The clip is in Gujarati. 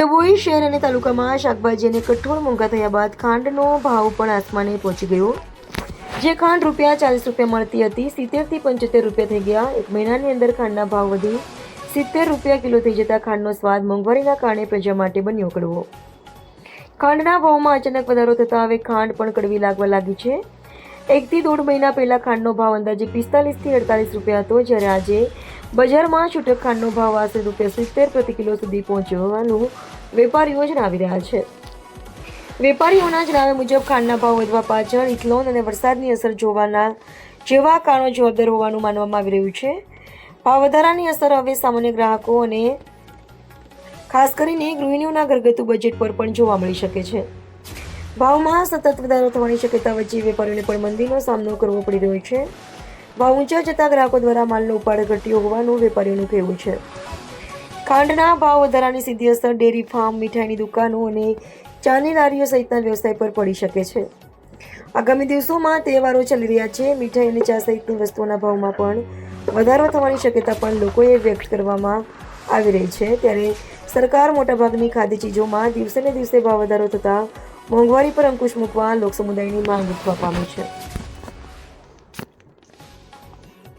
ડભોઈ શહેર અને તાલુકામાં શાકભાજી અને કઠોળ મોંઘા થયા બાદ ખાંડનો ભાવ પણ આસમાને પહોંચી ગયો. જે ખાંડ ₹40 મળતી હતી 70 થી 75 રૂપિયા થઈ ગયા. એક મહિનાની અંદર ખાંડના ભાવ વધી 70 રૂપિયા કિલો થઈ જતા ખાંડનો સ્વાદ મોંઘવારીના કારણે પ્રજા માટે બન્યો કડવો. ખાંડના ભાવમાં અચાનક વધારો થતાં હવે ખાંડ પણ કડવી લાગવા લાગી છે. 1 થી 1.5 મહિના પહેલા ખાંડનો ભાવ અંદાજે 45 થી 48 રૂપિયા હતો, જ્યારે આજે બજારમાં છૂટક ખાંડનો ભાવ આશરે ₹70 પ્રતિ કિલો સુધી પહોંચ્યો હોવાનું વેપારીઓ જણાવી રહ્યા છે. વેપારીઓના જણાવ્યા મુજબ ખાંડના ભાવ વધવા પાછળ ઇથનોલ અને વરસાદની અસર જેવા કારણો જવાબદાર હોવાનું માનવામાં આવી રહ્યું છે. ભાવ વધારાની અસર હવે સામાન્ય ગ્રાહકો અને ખાસ કરીને ગૃહિણીઓના ઘરગથ્થુ બજેટ પર પણ જોવા મળી શકે છે. ભાવમાં સતત વધારો થવાની શક્યતા વચ્ચે વેપારીઓને પણ મંદીનો સામનો કરવો પડી રહ્યો છે. ભાવ ઊંચા જતા ગ્રાહકો દ્વારા માલનો ઉપાડ ઘટ્યો હોવાનું વેપારીઓનું કહેવું છે. ખાંડના ભાવ વધારાની સીધી અસર ડેરી ફાર્મ, મીઠાઈની દુકાનો અને ચાની લારીઓ સહિતના વ્યવસાય પર પડી શકે છે. આગામી દિવસોમાં તહેવારો ચાલી રહ્યા છે. મીઠાઈ અને ચા સહિતની વસ્તુઓના ભાવમાં પણ વધારો થવાની શક્યતા પણ લોકોએ વ્યક્ત કરવામાં આવી રહી છે. ત્યારે સરકાર મોટાભાગની ખાદ્ય ચીજોમાં દિવસે ને દિવસે ભાવ વધારો થતાં મોંઘવારી પર અંકુશ મૂકવા લોક સમુદાયની માંગ ઉઠવા પામી છે.